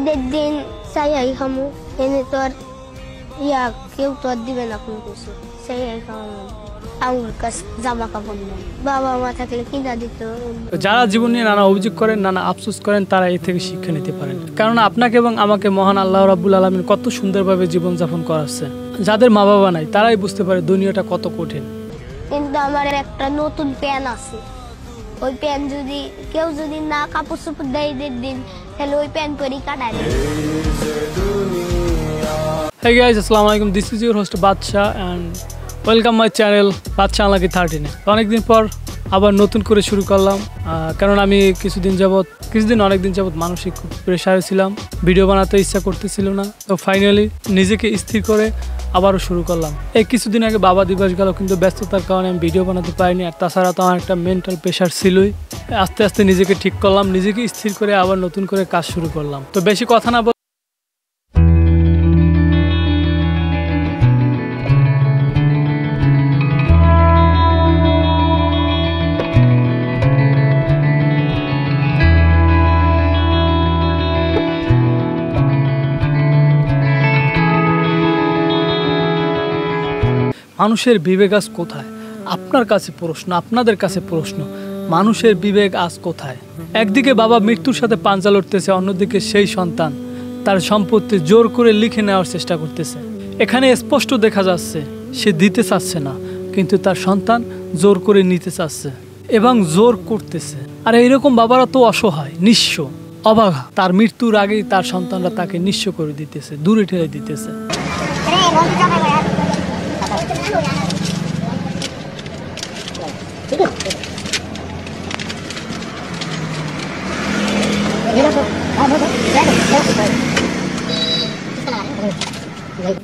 ঈদের দিন চাই খামু এনে তো আর কেউ তো আর দিবে না কোনো কিছু। চাই খামু আঙুর কাছ জামা কাপড় নেই, বাবা মা থাকলে কিনা দিত। যারা জীবন নিয়ে নানা অভিযোগ করেন, নানা আফসোস করেন, তারা এ থেকে শিক্ষা নিতে পারেন। কারণ আপনাকে এবং আমাকে মহান আল্লাহ রাব্বুল আলামিন কত সুন্দরভাবে জীবনযাপন করাচ্ছে। যাদের মা বাবা নাই তারাই বুঝতে পারে দুনিয়াটা কত কঠিন। কিন্তু আমার একটা নতুন প্যান আছে, ওই প্যান যদি কেউ না কাপড় চোপড় দেয় ঈদের দিন, তাহলে ওই প্যান পরেই কাটায় দেয়। Hey guys, আসসালামু আলাইকুম, this is your host Badsha and welcome my channel Badsha unlucky 13। অনেকদিন পর আবার নতুন করে শুরু করলাম, কারণ আমি অনেক দিন যাবত মানসিক খুব প্রেশারে ছিলাম, ভিডিও বানাতে ইচ্ছা করতেছিল না। তো ফাইনালি নিজেকে স্থির করে আবারও শুরু করলাম। এই কিছুদিন আগে বাবা দিবস গেল, কিন্তু ব্যস্ততার কারণে আমি ভিডিও বানাতে পারিনি। আর তাছাড়া তো আমার একটা মেন্টাল প্রেশার ছিলই। আস্তে আস্তে নিজেকে ঠিক করলাম, নিজেকে স্থির করে আবার নতুন করে কাজ শুরু করলাম। তো বেশি কথা না মানুষের বিবেক আজ কোথায়? আপনার কাছে প্রশ্ন, আপনাদের কাছে প্রশ্ন, মানুষের বিবেক আজ কোথায়? একদিকে বাবা মৃত্যুর সাথে পাঞ্জা লড়তেছে, অন্যদিকে সেই সন্তান তার সম্পত্তি জোর করে লিখে নেওয়ার চেষ্টা করতেছে। এখানে স্পষ্ট দেখা যাচ্ছে সে দিতে চাচ্ছে না, কিন্তু তার সন্তান জোর করে নিতে চাচ্ছে এবং জোর করতেছে। আর এইরকম বাবারা তো অসহায়, নিঃস্ব, অবাগা। তার মৃত্যুর আগেই তার সন্তানরা তাকে নিঃস্ব করে দিতেছে, দূরে ঠেলে দিতেছে।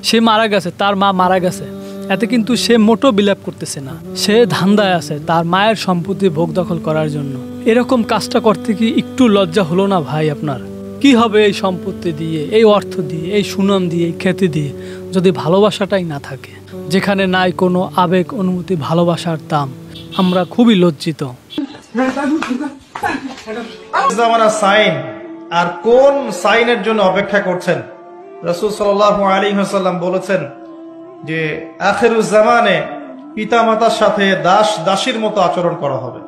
সে মারা গেছে, তার মা মারা গেছে, এতে কিন্তু সে মোটো বিলাপ করতেছে না। সে ধান্দায় আছে তার মায়ের সম্পত্তি ভোগ দখল করার জন্য। এরকম কাজটা করতে কি একটু লজ্জা হলো না ভাই আপনার? কি হবে এই সম্পত্তি দিয়ে, এই অর্থ দিয়ে, এই সুনাম দিয়ে, এই খ্যাতি দিয়ে, যদি ভালোবাসাটাই না থাকে, যেখানে নাই কোনো আবেগ, অনুভূতি, ভালোবাসার দাম? আমরা খুবই লজ্জিত। সাইন আর কোন সাইনের জন্য অপেক্ষা করছেন? রাসূল সাল্লাল্লাহু আলাইহি ওয়াসাল্লাম বলেছেন যে আখিরুজ জামানে পিতামাতার সাথে দাস দাসীর মতো আচরণ করা হবে।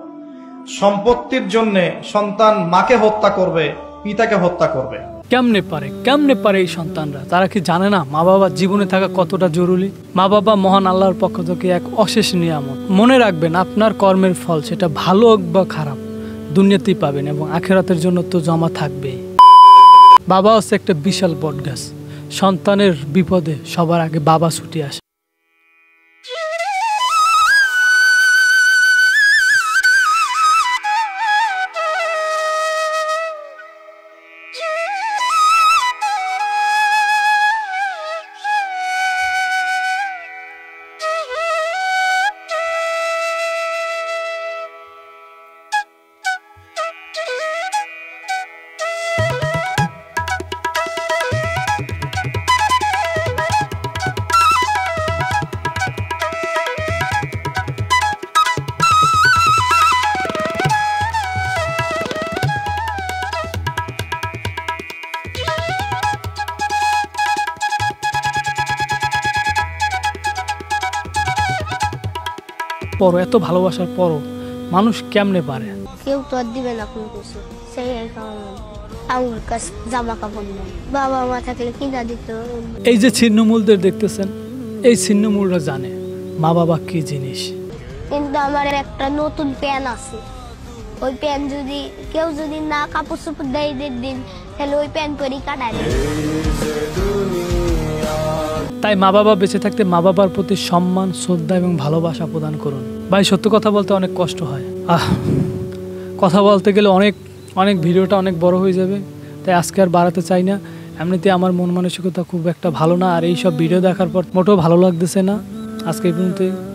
সম্পত্তির জন্য সন্তান মাকে হত্যা করবে, পিতাকে হত্যা করবে। কেমনে পারে এই সন্তানরা? তারা কি জানে না মা বাবা জীবনে থাকা কতটা জরুরি? মা বাবা মহান আল্লাহর পক্ষ থেকে এক অশেষ নিয়ামত। মনে রাখবেন, আপনার কর্মের ফল, সেটা ভালো হোক বা খারাপ, দুনিয়াতেই পাবেন এবং আখিরাতের জন্য তো জমা থাকবেই। বাবা হচ্ছে একটা বিশাল বটগাছ। সন্তানের বিপদে সবার আগে বাবা ছুটে আসে। পরও, এত ভালোবাসার পরও মানুষ কেমনে পারে? কেউ তো আর দিবে না কোনো কিছু। চাই খামু আঙুর কাছ জামা কাপড় নেই, বাবা মা থাকলে কিনা দিত। এই যে ছিন্নমূলদের দেখতেছেন, এই ছিন্নমূলরা জানে মা বাবা কি জিনিস। কিন্তু আমার একটা নতুন প্যান আছে, ওই প্যান যদি কেউ না কাপড় চোপড় দেয় ঈদের দিন, তাহলে ওই প্যান পরেই কাটায় দেয়। তাই মা বাবা বেঁচে থাকতে মা বাবার প্রতি সম্মান, শ্রদ্ধা এবং ভালোবাসা প্রদান করুন। ভাই সত্য কথা বলতে অনেক কষ্ট হয়। কথা বলতে গেলে অনেক ভিডিওটা অনেক বড় হয়ে যাবে, তাই আজকে আর বাড়াতে চাই না। এমনিতে আমার মন মানসিকতা খুব একটা ভালো না, আর এই সব ভিডিও দেখার পর মোটেও ভালো লাগতেছে না। আজকে এই পর্যন্তই।